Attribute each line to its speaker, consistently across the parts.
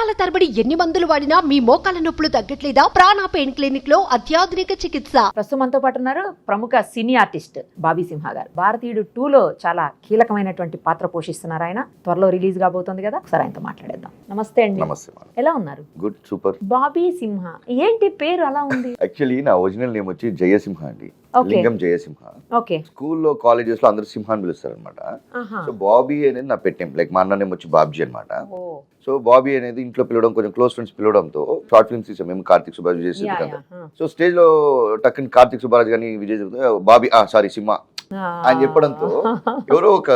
Speaker 1: సంవత్సరాల తరబడి ఎన్ని మందులు వాడినా మీ మోకాల నొప్పులు తగ్గట్లేదా? ప్రాణ పెయిన్ క్లినిక్ లో అత్యాధునిక చికిత్స.
Speaker 2: ప్రస్తుతం మనతో పాటు ఉన్నారు ప్రముఖ సినీ ఆర్టిస్ట్ బాబీ సింహ గారు. భారతీయుడు 2లో చాలా కీలకమైనటువంటి పాత్ర పోషిస్తున్నారు ఆయన. త్వరలో రిలీజ్ కాబోతుంది కదా, ఒకసారి ఆయనతో మాట్లాడేద్దాం. నమస్తే అండి.
Speaker 3: నమస్తే.
Speaker 2: ఎలా ఉన్నారు?
Speaker 3: Good, super.
Speaker 2: బాబీ సింహ ఏంటి పేరు అలా ఉంది?
Speaker 3: యాక్చువల్లీ నా ఒరిజినల్ నేమ్ వచ్చి జయసింహ అండి.
Speaker 2: Okay.
Speaker 3: లింగం జయసింహ.
Speaker 2: ఓకే.
Speaker 3: స్కూల్లో కాలేజెస్ లో అందరూ సింహ అని పిలుస్తారు అనమాట. సో బాబీ అనేది నా పెట్టేం, లైక్ మా అన్న నేమ్ వచ్చి బాబ్జీ అనమాట. సో బాబీ అనేది ఇంట్లో పిలవడం, కొంచెం క్లోజ్ ఫ్రెండ్స్ పిలవడంతో షార్ట్ ఫిల్మ్స్ తీసాం మేము, కార్తిక్ సుబ్బరాజ్, విజయ్ సేతుపతి. సో స్టేజ్ లో టక్కని కార్తిక్ సుబ్బరాజ్ కానీ విజయ్ సేతుపతి బాబీ సారీ సింహ అని చెప్పడంతో ఎవరో ఒక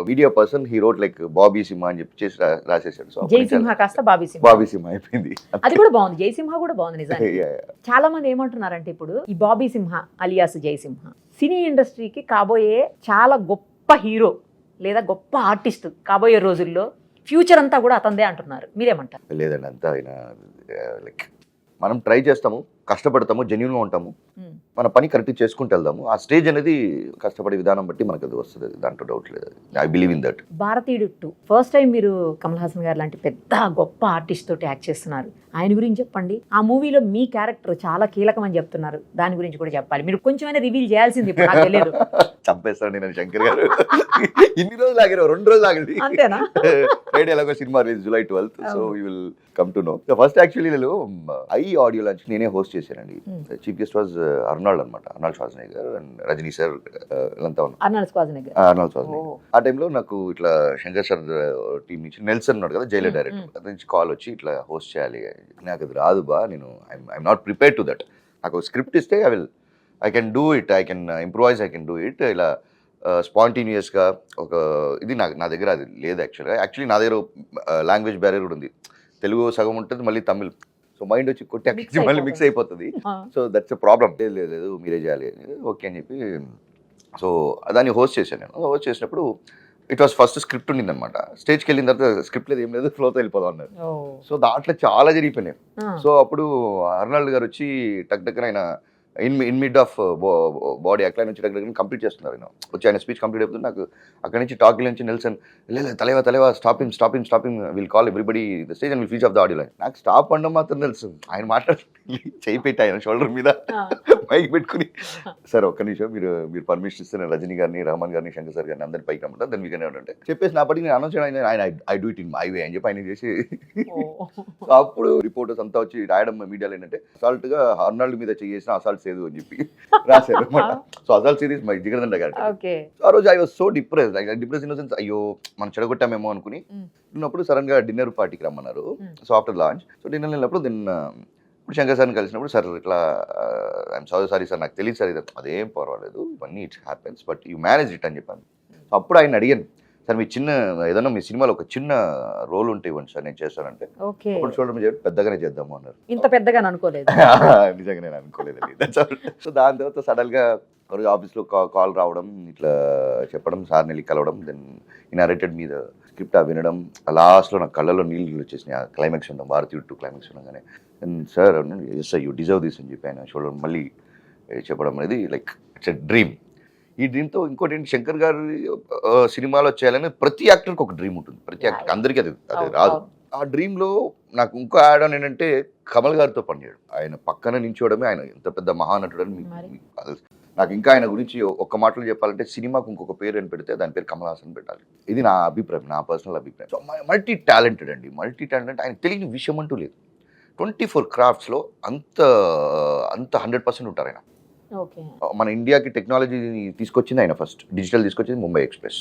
Speaker 3: video person he wrote like Bobby Simha అని చెప్పి చేసి రాసేసాడు. సో
Speaker 2: జయసింహ కాస్త బాబీ సింహ.
Speaker 3: బాబీ సింహ అయిపోయింది.
Speaker 2: అది కూడా బాగుంది, జయసింహ కూడా బాగుంది నిజానికి. చాలా మంది ఏమంటున్నారంటే ఇప్పుడు ఈ బాబీ సింహ అలియాస్ జయసింహ సినీ ఇండస్ట్రీకి కాబోయే చాలా గొప్ప హీరో లేదా గొప్ప ఆర్టిస్ట్ కాబోయే రోజుల్లో ఫ్యూచర్ అంతా కూడా అతందే అంటున్నారు. మీరేమంటారు?
Speaker 3: లేదండి, అంతా ఆయన లైక్ మనం ట్రై చేస్తాము, కష్టపడతాము, జెన్యూన్గా ఉంటాము, మన పని కరెక్ట్ చేసుకుంటూ వెళ్దాము. ఆ స్టేజ్ అనేది కష్టపడే విధానం బట్టి మనకు అది వస్తుంది, దాంట్లో డౌట్ లేదు. I believe in that.
Speaker 2: భారతీయుడు 2 ఫస్ట్ టైం మీరు కమల్ హాసన్ గారు లాంటి పెద్ద గొప్ప ఆర్టిస్ట్ తోటి యాక్ట్ చేస్తున్నారు. ఆయన గురించి చెప్పండి. ఆ మూవీలో మీ క్యారెక్టర్ చాలా కీలకం అని చెప్తున్నారు, దాని గురించి కూడా చెప్పాలి. మీరు కొంచెమైనా రివీల్ చేయాల్సింది, ఇప్పుడు నాకు తెలియదు.
Speaker 3: చంపేస్తాను నేను శంకర్ గారు. ఇన్ని రోజులు ఆగారు, 2 రోజులు ఆగండి.
Speaker 2: అంతేనా?
Speaker 3: ఫ్రైడే ఎలాగో cinema release July 12th, so you will come to know. First actually నేను ఐ ఆడియో లాంచ్ నేనే హోస్ట్ చేశానండి. చీఫ్ గెస్ట్ వాజ్ అర్నాల్డ్ అనమాట, అర్నాల్డ్ శ్వార్జ్నెగ్గర్ అండ్ రజనీ సార్ అంతా ఉన్నారు.
Speaker 2: అర్నాల్డ్ శ్వార్జ్నెగ్గర్.
Speaker 3: ఆ టైంలో నాకు ఇట్లా శంకర్ సార్ టీం నుంచి నెల్సన్ ఉన్నాడు కదా, జైలర్ డైరెక్టర్, అతని నుంచి కాల్ వచ్చి ఇట్లా హోస్ట్ చేయాలి. నాకు అది రాదు బా, నేను I'm not prepared to that. నాకు స్క్రిప్ట్ ఇస్తే I can do it, I can improvise, I can do it. ఇలా స్పాంటేనియస్గా ఒక ఇది నా దగ్గర అది లేదు యాక్చువల్లీ నా దగ్గర లాంగ్వేజ్ బ్యారియర్ కూడా ఉంది. తెలుగు సగం ఉంటుంది, మళ్ళీ తమిళ్, సో మైండ్ వచ్చి కొట్టి మళ్ళీ మిక్స్ అయిపోతుంది. So that's a problem. లేదు మీరే చేయాలి అనేది ఓకే అని చెప్పి సో దాన్ని హోస్ట్ చేశాను నేను. హోస్ట్ చేసినప్పుడు ఇట్ వాస్ ఫస్ట్ స్క్రిప్ట్ ఉండింది అనమాట. స్టేజ్కి వెళ్ళిన తర్వాత స్క్రిప్ట్ లేదు, ఏం లేదు, ఫ్లోతో వెళ్ళిపోదాం అన్నారు. సో దాంట్లో చాలా జరిగిపోయినాయి. సో అప్పుడు అర్నాల్డ్ గారు వచ్చి టక్ ఆయన ఇన్ మిడ్ ఆఫ్ బాడీ అక్లైన్ నుంచి దగ్గర కంప్లీట్ చేస్తున్నారు. ఆయన వచ్చి ఆయన స్పీచ్ కంప్లీట్ అయిపోతుంది. నాకు అక్కడి నుంచి టాకిల్ నుంచి నెల్సన్ లేదు Thalaiva stopping will call everybody the stage and will fetch of the audio line. నాకు స్టాప్ అనడం మాత్రం తెలుసు. ఆయన మాట్లాడి చేయి పెట్టి ఆయన షోల్డర్ మీద మైక్ పెట్టుకుని సార్ ఒక్క నిమిషం మీరు పర్మిషన్ ఇస్తే నేను రజనీ గారిని, రహమాన్ గారిని, శంకర్ సార్ గారిని అందరి పైకి రమ్మంటారు, దాన్ని వీకెన్ అంటే చెప్పేసి నా పట్టి నేను అనౌన్స్ చేయడం ఆయన I do it in my way అని చెప్పి ఆయన చేసి అప్పుడు రిపోర్టర్స్ అంతా వచ్చి రాయడం మీడియాలో ఏంటంటే అసాల్ట్ గా అర్నాల్డ్ మీద చేసిన అసాల్ట్ సేదు అని చెప్పి రాశారు అనమాట. So assault series my Jigarthanda గారు. ఆ రోజు I was so depress in the sense అయ్యో మనం చెడగొట్టామేమో అనుకుని ఉన్నప్పుడు సడన్ గా డిన్నర్ పార్టీకి రమ్మన్నారు. So after launch so dinner వెళ్ళినప్పుడు దెన్ ఇప్పుడు శంకర్ సార్ని కలిసినప్పుడు సార్ ఇట్లా ఐఎమ్ సారీ సార్, నాకు తెలియదు సార్, ఇది అదేం పర్వాలేదు, ఇవన్నీ it's happens but you manage it అని చెప్పాను. సో అప్పుడు ఆయన అడిగాను, సార్ మీ ఏదన్నా మీ సినిమాలో ఒక చిన్న రోల్ ఉంటే ఇవ్వండి సార్, నేను చేస్తానంటే అప్పుడు చూడడం పెద్దగానే చేద్దాము అన్నారు.
Speaker 2: ఇంత పెద్దగా అనుకోలేదు.
Speaker 3: నిజంగా నేను అనుకోలేదండి. సో దాని తర్వాత సడన్ గా రోజు ఆఫీస్లో కాల్ రావడం, ఇట్లా చెప్పడం, సార్ని వెళ్ళి కలవడం, దెన్ ఇన్హెరిటెడ్ మీద స్క్రిప్ట్ వినడం, లాస్ట్లో నాకు కళ్ళలో నీళ్ళు వచ్చేసినాయి. ఆ క్లైమాక్స్ ఉంటాం, భారతీయుడు 2 క్లైమాక్స్ ఉండగానే sir yes you deserve this అని చెప్పి ఆయన చూడడం, మళ్ళీ చెప్పడం అనేది లైక్ ఇట్స్ ఎ డ్రీమ్. ఈ డ్రీమ్తో ఇంకోటి ఏంటి, శంకర్ గారి సినిమాలో చేయాలని ప్రతి యాక్టర్కి ఒక డ్రీమ్ ఉంటుంది, ప్రతి యాక్టర్కి, అందరికీ అది రాదు. ఆ డ్రీమ్లో నాకు ఇంకో యాడ్ ఆన్ ఏంటంటే కమల్ గారితో పనిచేయడం. ఆయన పక్కన నించోవడమే, ఆయన ఎంత పెద్ద మహానటుడు అని మీకు నాకు ఇంకా ఆయన గురించి ఒక్క మాటలు చెప్పాలంటే సినిమాకు ఇంకొక పేరు అని పెడితే దాని పేరు కమల్ హాసన్ పెట్టాలి. ఇది నా అభిప్రాయం, నా పర్సనల్ అభిప్రాయం. సో మల్టీ టాలెంటెడ్ ఆయన తెలియని విషయం అంటూ లేదు. 24 క్రాఫ్ట్స్లో అంత 100% ఉంటారు ఆయన. మన ఇండియాకి టెక్నాలజీని తీసుకొచ్చింది ఆయన, ఫస్ట్ డిజిటల్ తీసుకొచ్చింది ముంబై ఎక్స్ప్రెస్,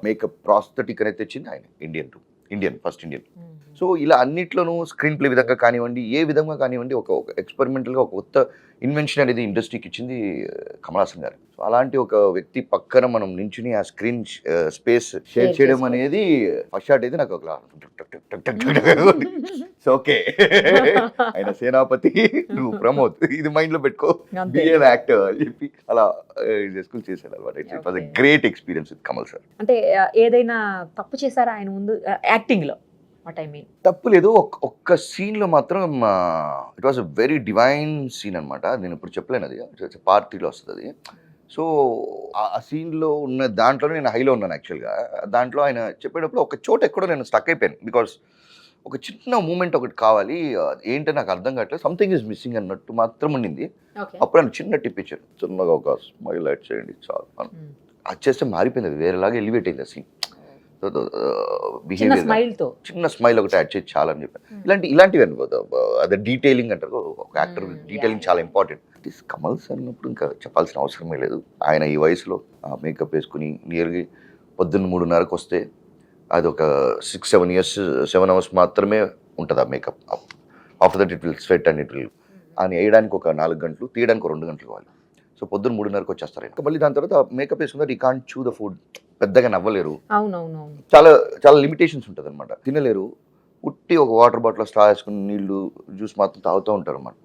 Speaker 3: మేకప్ ప్రాస్థెటిక్ అనేది తెచ్చింది ఆయన, ఫస్ట్ ఇండియన్. సో ఇలా అన్నిట్లోనూ స్క్రీన్ ప్లే విధంగా కానివ్వండి, ఏ విధంగా కానివ్వండి, ఒక ఎక్స్పెరిమెంటల్గా ఒక కొత్త ఇన్వెన్షన్ అనేది ఇండస్ట్రీకి ఇచ్చింది కమల్ హాసన్ గారు. సో అలాంటి ఒక వ్యక్తి పక్కన మనం నించుని ఆ స్క్రీన్ స్పేస్ షేర్ చేయడం అనేది ఫస్ట్ షాట్ అయితే నాకు ఒక ఓకే ఆయన సేనాపతి, నువ్వు ప్రమోద్, ఇది మైండ్ లో పెట్టుకో, బిఏన్ యాక్టర్ అని చెప్పి అలా చేసుకుని చేశాడు అనమాట. It was a great experience with Kamal sir.
Speaker 2: అంటే ఏదైనా తప్పు చేశారా ఆయన ముందు యాక్టింగ్ లో?
Speaker 3: తప్పు లేదు, ఒక్క సీన్ లో మాత్రం it was a very divine scene అనమాట. నేను ఇప్పుడు చెప్పలేను, అది పార్టీలో వస్తుంది అది. సో ఆ సీన్లో ఉన్న దాంట్లో నేను హైలో ఉన్నాను యాక్చువల్గా. దాంట్లో ఆయన చెప్పేటప్పుడు ఒక చోట ఎక్కడో నేను స్టక్ అయిపోయాను. బికాస్ ఒక చిన్న మూమెంట్ ఒకటి కావాలి, ఏంటో నాకు అర్థం కావట్లేదు, సంథింగ్ ఈజ్ మిస్సింగ్ అన్నట్టు మాత్రం ఉండింది. అప్పుడు ఆయన చిన్న టిప్ ఇచ్చారు, చిన్నగా ఒక స్మైల్ యాడ్ చేయండి చాలు అని. అది చేస్తే మారిపోయింది, అది వేరేలాగా ఎలివేట్ అయింది ఆ సీన్. బిహేవియర్ చిన్న స్మైల్ ఒకటి యాడ్ చేసి చాలా అని చెప్పాను. ఇలాంటివి అదే డీటెయిలింగ్ అంటారు, ఒక యాక్టర్ డీటెయిలింగ్ చాలా ఇంపార్టెంట్. కమల్ సార్ అన్నప్పుడు ఇంకా చెప్పాల్సిన అవసరమే లేదు. ఆయన ఈ వయసులో మేకప్ వేసుకుని నియర్లీ పొద్దున్న 3:30కి వస్తే అది ఒక 7 hours మాత్రమే ఉంటుంది ఆ makeup. After that it will sweat and it will అని వేయడానికి ఒక 4 గంటలు, తీయడానికి ఒక 2 గంటలు కావాలి. సో పొద్దున్న 3:30కి వచ్చేస్తారు. ఇంకా మళ్ళీ దాని తర్వాత మేకప్ వేసుకుంటే ఈ కాంట్ చూ ద ఫుడ్, పెద్దగా నవ్వలేరు, చాలా చాలా లిమిటేషన్స్ ఉంటుంది అనమాట, తినలేరు. ఉట్టి ఒక వాటర్ బాటిల్ స్ట్రా వేసుకుని నీళ్ళు జ్యూస్ మాత్రం తాగుతూ ఉంటారు అన్నమాట.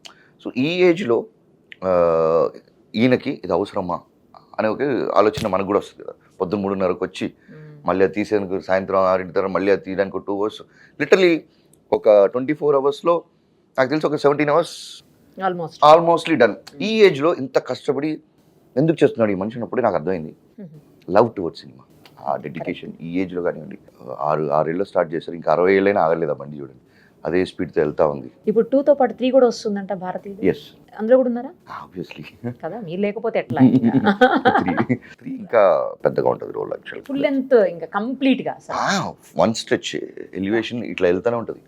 Speaker 3: సో ఈ ఏజ్లో ఈయనకి ఇది అవసరమా అనే ఒక ఆలోచన మనకు కూడా వస్తుంది కదా. పొద్దున్న 3:30కి వచ్చి మళ్ళీ అది తీసేందుకు సాయంత్రం 6 తర్వాత మళ్ళీ అది తీయడానికి 2 hours, లిటరలీ ఒక 24 hours నాకు తెలిసి ఒక 17 hours ఆల్మోస్ట్లీ డన్. ఈ ఏజ్లో ఇంత కష్టపడి ఎందుకు చేస్తున్నాడు ఈ మనిషి అన్నప్పుడే నాకు అర్థమైంది లవ్ టువర్డ్స్ సినిమా, ఆ డెడికేషన్. ఈ ఏజ్లో కానివ్వండి, 6 ఏళ్ళు స్టార్ట్ చేశారు, ఇంకా 60 ఏళ్ళైనా ఆగలేదు ఆ బండి, చూడండి అదే స్పీడ్తో వెళ్తా ఉంది.
Speaker 2: ఇప్పుడు 2తో పాటు 3 కూడా వస్తుందంట భారతీయ.
Speaker 3: ఎస్,
Speaker 2: అందులో కూడా ఉన్నారా?
Speaker 3: ఆబ్వియస్లీ
Speaker 2: కదా, మీరు లేకపోతే ఎట్లా?
Speaker 3: 3 ఇంకా పెద్దగా ఉంటుంది రోల్, యాక్చువల్
Speaker 2: ఫుల్ లెంత్ ఇంకా కంప్లీట్ గా
Speaker 3: వన్ స్ట్రెచ్ ఎలివేషన్ ఇట్లా వెళ్తానే ఉంటుంది,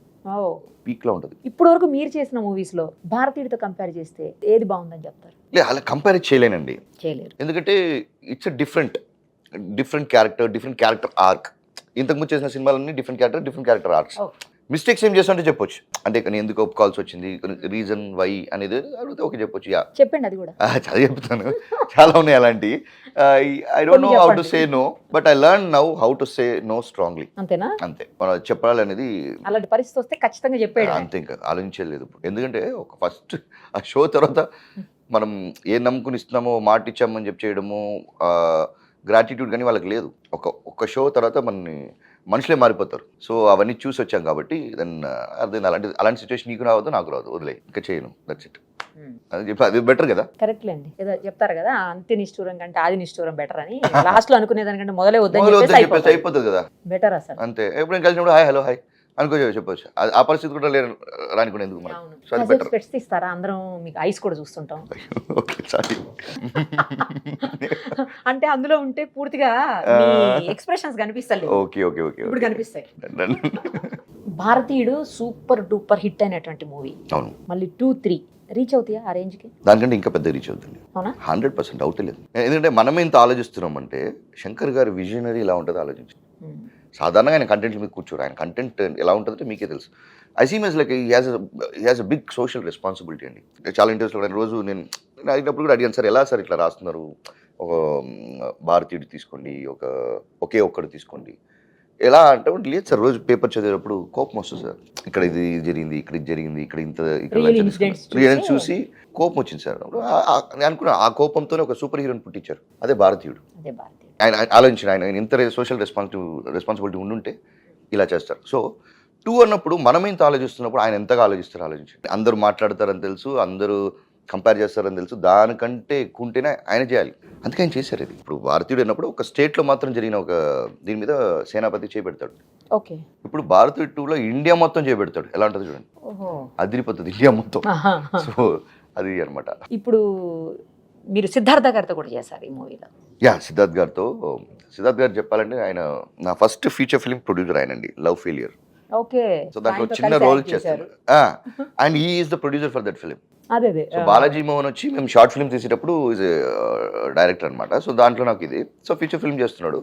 Speaker 3: పీక్ లో ఉంటుంది.
Speaker 2: ఇప్పుడు వరకు మీరు చేసిన మూవీస్ లో భారతీయుడితో కంపేర్ చేస్తే ఏది బాగుందని చెప్తారు?
Speaker 3: అలా కంపేర్ చేయలేనండి,
Speaker 2: చేయలేరు.
Speaker 3: ఎందుకంటే ఇట్స్ డిఫరెంట్ క్యారెక్టర్ ఆర్క్. ఇంతకుముందు చేసిన సినిమాలన్నీ డిఫరెంట్ క్యారెక్టర్ ఆర్క్స్. మిస్టేక్స్ ఏం చేస్తుంటే చెప్పొచ్చు, అంటే నేను ఎందుకు ఒప్పుకోవాల్సి వచ్చింది, రీజన్ వై అనేది అడిగితే ఓకే చెప్పొచ్చు.
Speaker 2: చెప్పండి, అది కూడా
Speaker 3: చాలా చెప్తాను, చాలా ఉన్నాయి అలాంటి. I don't know how to say no, but I learn now how to say no strongly.
Speaker 2: అంతేనా?
Speaker 3: అంతే, మనం చెప్పాలనేది.
Speaker 2: అలాంటి పరిస్థితి వస్తే ఖచ్చితంగా చెప్పాడు
Speaker 3: అంతే, ఇంకా ఆలోచించలేదు. ఎందుకంటే ఒక ఫస్ట్ ఆ షో తర్వాత మనం ఏం నమ్ముకుని ఇస్తున్నామో, మాట ఇచ్చామని చెప్పి చేయడము, గ్రాటిట్యూడ్ కానీ వాళ్ళకి లేదు. ఒక షో తర్వాత మనుషులే మారిపోతారు. సో అవన్నీ చూసి వచ్చాం కాబట్టి దెన్ అర్థం, అలాంటి సిచ్యువేషన్ నీకు రావద్దు, నాకు రావద్దు, వదిలే, ఇంకా చేయను, దట్స్ ఇట్. అది చెప్పి అది బెటర్ కదా.
Speaker 2: కరెక్ట్ లేండి, ఏదో చెప్తారు కదా, అంత్య నిష్ఠూరం కంటే ఆది నిష్ఠూరం బెటర్ అని. లాస్ట్ లో అనుకునేదానికంటే మొదలే వద్దని
Speaker 3: చెప్పేసి అయిపోతుంది కదా,
Speaker 2: బెటర్ అసలు.
Speaker 3: అంతే. ఎప్పుడైనా కలిసినప్పుడు హాయ్ హలో హాయ్ అనుకో చెప్పొచ్చు. ఆ పరిస్థితి కూడా రానికుండా ఎందుకు మనం
Speaker 2: స్పెట్స్ ఇస్తారా? అందరం మీకు ఐస్ కూడా చూస్తుంటాం. అంటే అందులో ఉంటే పూర్తిగా ఎక్స్ప్రెషన్స్ కనిపిస్తాయి.
Speaker 3: ఓకే ఓకే ఓకే,
Speaker 2: ఇప్పుడు కనిపిస్తాయి. భారతీయుడు సూపర్ డూపర్ హిట్ అయినటువంటి మూవీ.
Speaker 3: అవును.
Speaker 2: మళ్ళీ 2, 3 రీచ్ అవుతాయా ఆ రేంజ్ కి?
Speaker 3: దానికంటే ఇంకా పెద్ద రీచ్ అవుతుంది.
Speaker 2: అవునా?
Speaker 3: 100% డౌట్ లేదు. ఎందుకంటే మనం ఎంత ఆలోచిస్తున్నాం అంటే, శంకర్ గారి విజనరీ ఇలా ఉంటుంది ఆలోచించి. సాధారణంగా ఆయన కంటెంట్ మీద కూర్చోరు, ఆయన కంటెంట్ ఎలా ఉంటుందంటే మీకే తెలుసు. I see means like he has a big social responsibility అండి. చాలా ఇంట్రెస్ట్లో రోజు నేను అడిగినప్పుడు కూడా అడిగాను, సార్ ఎలా సార్ ఇట్లా రాస్తున్నారు, ఒక భారతీయుడు తీసుకోండి, ఒకే ఒక్కడు తీసుకోండి, ఎలా అంటే లేదు సార్, రోజు పేపర్ చదివేటప్పుడు కోపం వస్తుంది సార్, ఇక్కడ ఇది జరిగింది, ఇక్కడ ఇది జరిగింది, ఇక్కడ రియల్ చూసి కోపం వచ్చింది సార్. నేను అనుకున్నా ఆ కోపంతోనే ఒక సూపర్ హీరోని పుట్టించారు, అదే భారతీయుడు. ఆయన ఆలోచించిన, ఆయన ఇంత సోషల్ రెస్పాన్సిబిలిటీ ఉండుంటే ఇలా చేస్తారు. సో 2 అన్నప్పుడు మనం ఎంత ఆలోచిస్తున్నప్పుడు ఆయన ఎంతగా ఆలోచించండి. అందరూ మాట్లాడతారని తెలుసు, అందరూ కంపేర్ చేస్తారని తెలుసు, దానికంటే ఎక్కువ ఉంటేనే ఆయన చేయాలి. అందుకే ఆయన చేశారు ఇది. ఇప్పుడు భారతీయుడు అన్నప్పుడు ఒక స్టేట్లో మాత్రం జరిగిన ఒక దీని మీద సేనాపతి చేపెడతాడు.
Speaker 2: ఓకే.
Speaker 3: ఇప్పుడు భారతీయుడు 2లో ఇండియా మొత్తం చేపెడతాడు. ఎలా ఉంటుంది చూడండి, అదిరిపోతుంది ఇండియా మొత్తం. సో అది అనమాట.
Speaker 2: ఇప్పుడు మీరు సిద్ధార్థ గారితో కూడా చేశారు ఈ మూవీలో.
Speaker 3: సిద్ధార్థ్ గారు చెప్పాలంటే ఆయన నా ఫస్ట్ ఫీచర్ ఫిల్మ్ ప్రొడ్యూసర్ ఆయనండి, లవ్ ఫెయిలియర్.
Speaker 2: ఓకే.
Speaker 3: సో దాంట్లో చిన్న రోల్ చేస్తారు and he is the producer for that film.
Speaker 2: అదే
Speaker 3: సో బాలాజీ మోహన్ వచ్చి మేము షార్ట్ ఫిల్మ్ తీసేటప్పుడు డైరెక్టర్ అనమాట. సో దాంట్లో నాకు ఇది, సో ఫీచర్ ఫిల్మ్ చేస్తున్నాడు.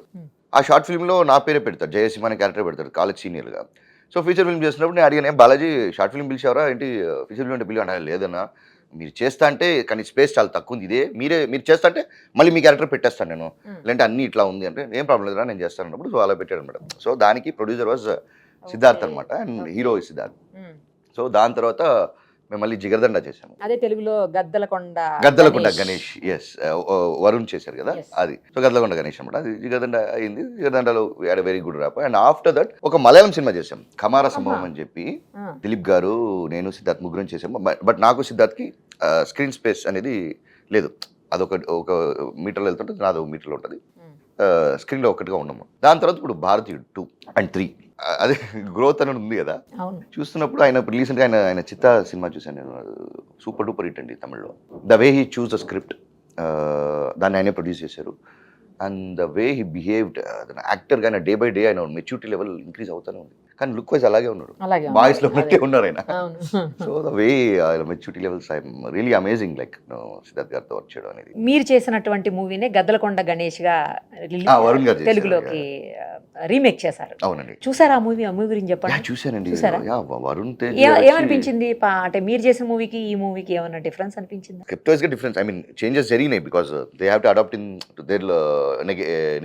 Speaker 3: ఆ షార్ట్ ఫిల్మ్లో నా పేరే పెడతాడు, జయసింహ అనే క్యారెక్టర్ పెడతాడు, కాలేజ్ సీనియర్గా. సో ఫీచర్ ఫిల్మ్ చేస్తున్నప్పుడు నేను అడిగాను, బాలాజీ షార్ట్ ఫిల్మ్ పిలిచావరా ఏంటి, ఫీచర్ ఫిల్మ్ అంటే పిలిచి అంటే లేదన్నా, మీరు చేస్తా అంటే కానీ స్పేస్ చాలా తక్కువ ఉంది, ఇదే మీరు చేస్తా అంటే మళ్ళీ మీ క్యారెక్టర్ పెట్టేస్తాను నేను, లేదంటే అన్నీ ఇట్లా ఉంది అంటే ఏం ప్రాబ్లం లేదురా నేను చేస్తాను అన్నప్పుడు. సో అలా పెట్టాడు అనమాట. సో దానికి ప్రొడ్యూసర్ వాజ్ సిద్ధార్థ్ అనమాట, అండ్ హీరో సిద్ధార్థ్. సో దాని తర్వాత మేము మళ్ళీ జిగర్దండ చేసాము,
Speaker 2: అదే తెలుగులో గద్దలకొండ
Speaker 3: గణేష్. ఎస్, వరుణ్ చేశారు కదా అది. సో గద్దలకొండ గణేష్ అనమాట. అది జిగర్దండ అయింది. జిగర్దండలో we had a very good rap. And after that ఒక మలయాళం సినిమా చేసాం, ఖమారా సంభవం అని చెప్పి. దిలీప్ గారు, నేను, సిద్ధార్థ్ ముగ్గురం చేసాము. బట్ నాకు సిద్ధార్థ్కి స్క్రీన్ స్పేస్ అనేది లేదు, అదొక మీటర్లో వెళ్తుంటుంది, నాది 1 మీటర్లో ఉంటుంది, స్క్రీన్లో ఒకటిగా ఉన్నాము. దాని తర్వాత ఇప్పుడు భారతీయుడు 2 and 3 అదే గ్రోత్ అనేది ఉంది కదా.
Speaker 2: అవును.
Speaker 3: చూస్తున్నప్పుడు ఆయన రీసెంట్గా ఆయన చిత్త సినిమా చూశాను నేను, సూపర్ డూపర్ హిట్ అండి తమిళ్లో. The way he choose the script, దాన్ని ఆయనే ప్రొడ్యూస్ చేశారు. And the way he behaved యాక్టర్గా ఆయన డే బై డే ఆయన మెచ్యూరిటీ లెవెల్ ఇంక్రీజ్ అవుతానే ఉంది. కానీ లుక్ వైజ్ అలాగే ఉన్నాడు,
Speaker 2: అలాగే
Speaker 3: బాయ్స్లో ఉన్నట్టే ఉన్నారు ఆయన.
Speaker 2: అవును.
Speaker 3: So the way maturity levels I'm really amazing, like Siddharth గారితో వర్క్ చేయడం అనేది.
Speaker 2: మీరు చేసినటువంటి మూవీనే గద్దలకొండ గణేష్ గా
Speaker 3: వరుణ్ గారు చేశారు.
Speaker 2: తెలుగులోకి రీమేక్ చేశారు.
Speaker 3: అవునండి.
Speaker 2: చూసారా ఆ మూవీ? ఆ మూవీ గురించి చెప్పండి.
Speaker 3: చూశానండి.
Speaker 2: చూసారా?
Speaker 3: వరుణ్ తేజ్
Speaker 2: ఏమనిపించింది? అంటే మీరు చేసిన మూవీకి ఈ మూవీకి ఏమన్నా డిఫరెన్స్ అనిపించింది?
Speaker 3: Script difference, I mean changes జరిగినాయి because they have to adapt into their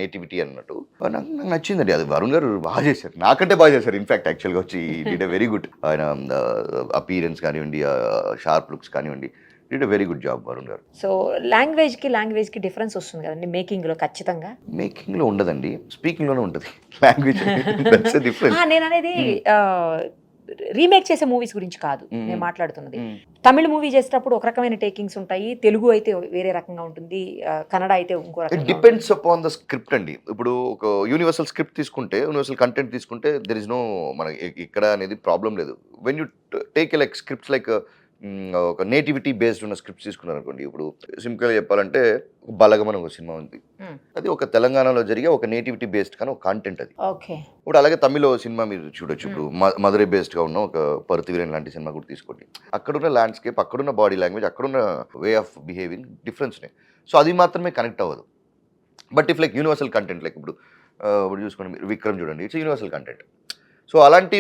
Speaker 3: nativity అన్నట్టు. నాకు నచ్చిందండి అది. వరుణ్ గారు బాగా చేశారు, నాకంటే బాగా చేశారు ఇన్ఫాక్ట్. యాక్చువల్గా వచ్చి డిడ్ ఎ వెరీ గుడ్. ఆయన అపీరెన్స్ కానివ్వండి, షార్ప్ లుక్స్ కానివ్వండి, did a very good job Varun గారు.
Speaker 2: సో లాంగ్వేజ్ కి డిఫరెన్స్ వస్తుంది కదండి మేకింగ్ లో? ఖచ్చితంగా
Speaker 3: మేకింగ్ లో ఉండదండి, స్పీకింగ్ లోనే ఉంటుంది లాంగ్వేజ్. డిఫరెన్స్
Speaker 2: నేను అనేది రీమేక్ చేసే మూవీస్ గురించి కాదు నేను మాట్లాడుతున్నది. తమిళ మూవీ చేసేటప్పుడు ఒక రకమైన టేకింగ్స్ ఉంటాయి, తెలుగు అయితే వేరే రకంగా ఉంటుంది, కన్నడ అయితే ఇంకో రకంగా.
Speaker 3: It depends upon the script అండి. ఇప్పుడు ఒక యూనివర్సల్ స్క్రిప్ట్ తీసుకుంటే, యూనివర్సల్ కంటెంట్ తీసుకుంటే దెర్ ఇస్ నో మన ఇక్కడ అనేది ప్రాబ్లం లేదు. When you take like scripts like ఒక నేటివిటీ బేస్డ్ ఉన్న స్క్రిప్ట్స్ తీసుకున్నారు అనుకోండి. ఇప్పుడు సింపుల్గా చెప్పాలంటే బలగం అని ఒక సినిమా ఉంది, అది ఒక తెలంగాణలో జరిగే ఒక నేటివిటీ బేస్డ్ కానీ ఒక కాంటెంట్ అది. ఇప్పుడు అలాగే తమిళ సినిమా మీరు చూడొచ్చు. ఇప్పుడు మధురై బేస్డ్గా ఉన్న ఒక పరుతివీరన్ లాంటి సినిమా కూడా తీసుకోండి. అక్కడున్న ల్యాండ్స్కేప్, అక్కడున్న బాడీ లాంగ్వేజ్, అక్కడున్న వే ఆఫ్ బిహేవింగ్ డిఫరెన్స్నే. సో అది మాత్రమే కనెక్ట్ అవ్వదు. But if like universal content, like ఇప్పుడు చూసుకోండి మీరు విక్రమ్ చూడండి, ఇట్స్ యూనివర్సల్ కంటెంట్. సో అలాంటి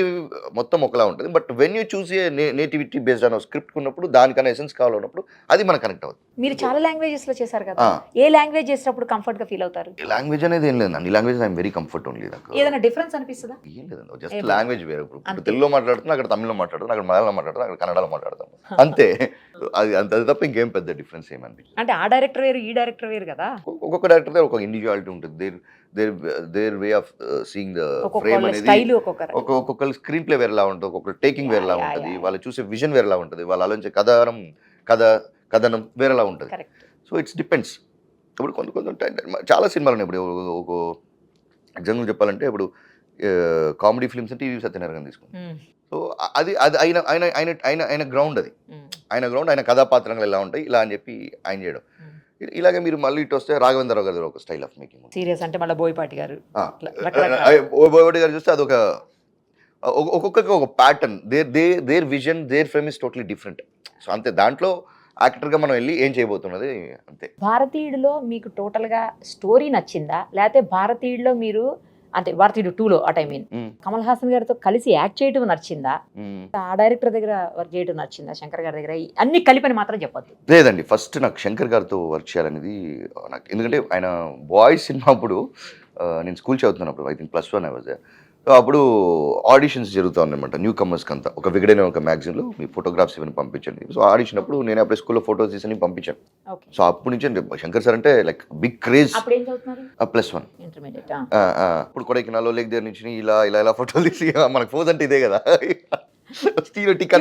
Speaker 3: మొత్తం ఒకలా ఉంటుంది. But when you choose A nativity based అన్న స్క్రిప్ట్ ఉన్నప్పుడు, దానికన్నా ఎసెన్స్ కావాలన్నప్పుడు అది మనకు కనెక్ట్ అవుతుంది.
Speaker 2: మీరు చాలా లాంగ్వేజెస్ లో చేశారు కదా, ఏ లాంగ్వేజ్ చేసినప్పుడు కంఫర్ట్ గా ఫీల్ అవుతారు?
Speaker 3: లాంగ్వేజ్ అనేది ఏం లేదు, అన్ని language I'm very comfort only. నాకు
Speaker 2: ఏదైనా డిఫరెన్స్ అనిపిస్తుందా?
Speaker 3: ఏం లేదండి, జస్ట్ లాంగ్వేజ్ వేరే. ఇప్పుడు తెలుగులో మాట్లాడుతున్నా, అక్కడ తమిళ్లో మాట్లాడుతున్నా, అక్కడ మలయాళంలో మాట్లాడుతున్నా, అక్కడ కన్నడలో మాట్లాడతాను, అంతే. అది తప్ప ఇంకేం పెద్ద డిఫరెన్స్ ఏమనిపించింది.
Speaker 2: అంటే ఆ డైరెక్టర్ వేరు, ఈ డైరెక్టర్ వేరు కదా.
Speaker 3: ఒక్కొక్క డైరెక్టర్ దగ్గర ఒక ఇండివిజువాలిటీ ఉంటుంది. There way of seeing the frame అనేది ఒక్కొక్కరు స్క్రీన్ ప్లే వేరేలా ఉంటుంది, ఒక్కొక్కరు టేకింగ్ వేరేలా ఉంటుంది, వాళ్ళు చూసే విజన్ వేరేలా ఉంటుంది, వాళ్ళు ఆలోచించే కథనం వేరేలా ఉంటుంది. So it's depends. ఇప్పుడు కొంత చాలా సినిమాలు ఉన్నాయి. ఇప్పుడు ఒక ఎగ్జాంపుల్ చెప్పాలంటే, ఇప్పుడు కామెడీ ఫిల్మ్స్ అంటే టీవీ సత్యనారాయణ తీసుకుంటాం. సో అది ఆయన గ్రౌండ్, అది ఆయన గ్రౌండ్, ఆయన కథాపాత్రలు ఎలా ఉంటాయి ఇలా అని చెప్పి ఆయన చేయడం. ఇలాగే మీరు మళ్ళీ ఇటు వస్తే రాఘవేంద్రరావు గారు ఒక స్టైల్ ఆఫ్ మేకింగ్
Speaker 2: సీరియస్ అంటే మళ్ళీ బోయపాటి గారు
Speaker 3: చూస్తే అదొక ఒక్కొక్కరికి ఒక pattern, their vision, their frame is totally different. So అంతే, దాంట్లో యాక్టర్గా మనం వెళ్ళి ఏం చేయబోతున్నది అంతే.
Speaker 2: భారతీయుడిలో మీకు టోటల్గా స్టోరీ నచ్చిందా, లేకపోతే భారతీయుడిలో మీరు అంటే భారతీయుడు 2లో at I mean Kamal Haasan గారితో కలిసి యాక్ట్ చేయడం నచ్చిందా, ఆ డైరెక్టర్ దగ్గర వర్క్ చేయడం నచ్చిందా, శంకర్ గారి దగ్గర, అన్ని కలిపని మాత్రం చెప్పొద్దు?
Speaker 3: లేదండి, ఫస్ట్ నాకు శంకర్ గారితో వర్క్ చేయాలనేది నాకు. ఎందుకంటే ఆయన బాయ్స్ సినిమా అప్పుడు నేను స్కూల్ చదువుతున్నప్పుడు, ఐ థింక్ +1 అవర్స్. సో అప్పుడు ఆడిషన్స్ జరుగుతూ ఉన్నాయన్నమాట న్యూ కమర్స్కి అంతా. ఒక విగడైన ఒక మ్యాగజైన్లో మీ ఫోటోగ్రాఫ్స్ ఇవన్నీ పంపించండి. సో ఆడిషన్ అప్పుడు నేను అప్పుడే స్కూల్లో ఫోటోస్ తీసి పంపించాను. సో అప్పటి నుంచి శంకర్ సార్ అంటే లైక్ బిగ్ క్రేజ్. +1 ఇంటర్మీడియట్. ఇప్పుడు కొడైకెనాల్లో లేక్ దగ్గర నుంచి ఇలా ఫోటోలు తీసి, మనకు ఫోజ్ అంటే ఇదే కదా, స్టీరియోటిక్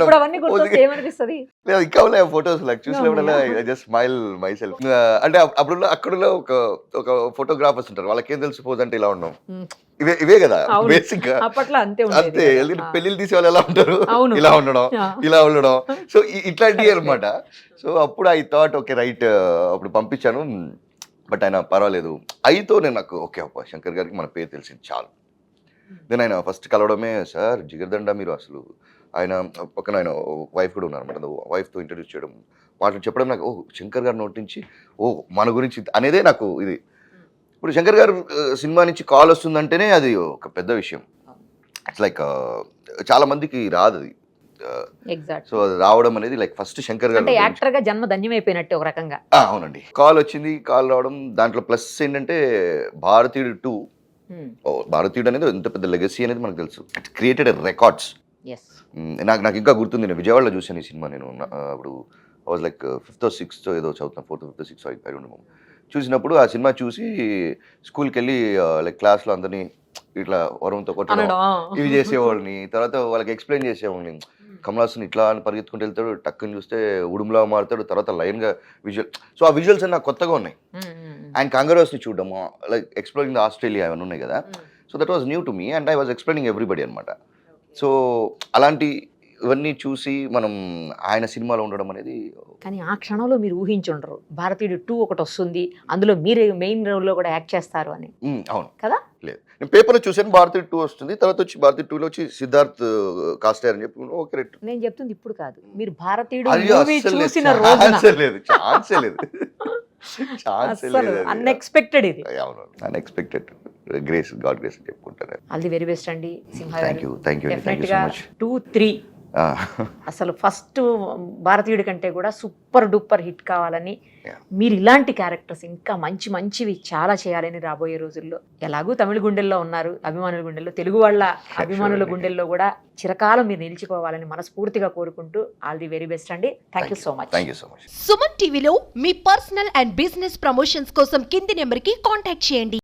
Speaker 3: ఇంకా ఉన్నాయి ఫోటోస్. లైక్ చూసినప్పుడల్లా జస్ట్ స్మైల్ మై సెల్ఫ్. అంటే అక్కడలో ఒక ఫోటోగ్రాఫర్స్ ఉంటారు, వాళ్ళకేం తెలుసు ఫోజ్ అంటే ఇలా ఉన్నాం, ఇవే కదా బేసిక్ గా. అంతే, పెళ్లిళ్ళు తీసే వాళ్ళు ఎలా ఉంటారు, ఇలా ఉండడం. సో ఇట్లాంటివి అనమాట. సో అప్పుడు ఐ థాట్ ఓకే రైట్, అప్పుడు పంపించాను. బట్ ఆయన పర్వాలేదు అయితో నాకు ఓకే అప్ప శంకర్ గారికి మన పేరు తెలిసింది చాలు. నేను ఆయన ఫస్ట్ కలవడమే, సార్ జిగర్దండ మీరు అసలు, ఆయన పక్కన ఆయన వైఫ్ కూడా ఉన్నారన్నమాట, వైఫ్తో ఇంట్రడ్యూస్ చేయడం, మాటలు చెప్పడం, నాకు శంకర్ గారి నోటి నుంచి మన గురించి అనేదే నాకు ఇది. ఇప్పుడు శంకర్ గారు సినిమా నుంచి కాల్ వస్తుందంటేనే అది ఒక పెద్ద విషయం. ఇట్స్ లైక్ చాలా మందికి రాదు అది. సో అది రావడం అనేది లైక్ ఫస్ట్ శంకర్ గారు
Speaker 2: యాక్టర్ గా జన్మ ధన్యమైపోయినట్టు ఒక రకంగా.
Speaker 3: అవునండి, కాల్ వచ్చింది. కాల్ రావడం దాంట్లో ప్లస్ ఏంటంటే భారతీయుడు 2, భారతీయుడు అనేది ఎంత పెద్ద లెగసీ అనేది మనకు తెలుసు. It created records. నాకు ఇంకా గుర్తుంది, నేను విజయవాడలో చూసాను ఈ సినిమా. నేను అప్పుడు I was like 5th or 6th ఏదో చదువుతాను, 4th or 5th or 6th I don't no. చూసినప్పుడు ఆ సినిమా చూసి స్కూల్కి వెళ్ళి లైక్ క్లాస్లో అందరినీ ఇట్లా వరంతో కొట్టడం ఇవి చేసేవాళ్ళని, తర్వాత వాళ్ళకి ఎక్స్ప్లెయిన్ చేసేవాళ్ళని. కమల్ హాసన్ ఇట్లా అని పరిగెత్తుకుంటూ వెళ్తాడు, టక్కుని చూస్తే ఉడుములా మారుతాడు, తర్వాత లైన్గా విజువల్. సో ఆ విజువల్స్ నాకు కొత్తగా ఉన్నాయి. ఆయన కంగారోస్ని చూడడము, లైక్ ఎక్స్ప్లోరింగ్ ద ఆస్ట్రేలియా అవన్నీ ఉన్నాయి కదా. So that was new to me and I was explaining everybody అనమాట. సో అలాంటి ఇవన్నీ చూసి మనం ఆయన సినిమాలో ఉండడం అనేది
Speaker 2: కానీ ఆ క్షణంలో మీరు ఊహించుండరు భారతీయుడు 2 ఒకటి వస్తుంది, అందులో మీరే మెయిన్ రోల్లో కూడా యాక్ట్ చేస్తారు అని.
Speaker 3: అవును
Speaker 2: కదా?
Speaker 3: లేదు, నేను పేపర్లో చూసాను భారతీయ 2 వస్తుంది, తర్వాత వచ్చి భారతీయ 2లో వచ్చి సిద్ధార్థ్ కాస్ట్ అని చెప్పి ఓకే రైట్.
Speaker 2: నేను చెప్తుంది ఇప్పుడు కాదు, మీరు భారతీయుడు
Speaker 3: అయ్యో,
Speaker 2: మూవీ
Speaker 3: అస్సలు లేదు,
Speaker 2: చూసిన రోజున
Speaker 3: ఛాన్సే లేదు, ఛాన్సే లేదు, ఛాన్సే
Speaker 2: అసలు
Speaker 3: లేదు.
Speaker 2: అన్ఎక్స్పెక్టెడ్ ఇది.
Speaker 3: అవును, అన్ఎక్స్పెక్టెడ్ గ్రేస్, గాడ్ గ్రేస్ అని చెప్పుకుంటారు.
Speaker 2: ఆల్ ది వెరీ బెస్ట్ అండి Simha
Speaker 3: thank you, thank you, thank you
Speaker 2: definite
Speaker 3: so
Speaker 2: గా
Speaker 3: మచ్.
Speaker 2: 2, 3 అసలు ఫస్ట్ భారతీయుడి కంటే కూడా సూపర్ డూపర్ హిట్ కావాలని,
Speaker 3: Yeah.
Speaker 2: మీరు ఇలాంటి క్యారెక్టర్స్ ఇంకా మంచి మంచివి చాలా చేయాలని రాబోయే రోజుల్లో. ఎలాగూ తమిళ గుండెల్లో ఉన్నారు, అభిమానుల గుండెల్లో, తెలుగు వాళ్ళ అభిమానుల గుండెల్లో కూడా చిరకాలం మీరు నిలిచిపోవాలని మనస్ఫూర్తిగా కోరుకుంటూ ఆల్ ది వెరీ బెస్ట్ అండి. Thank you so much.
Speaker 3: Thank you so much.
Speaker 1: Suman టీవీలో మీ పర్సనల్ అండ్ బిజినెస్ ప్రమోషన్స్ కోసం కింది నెంబర్కి కాంటాక్ట్ చేయండి.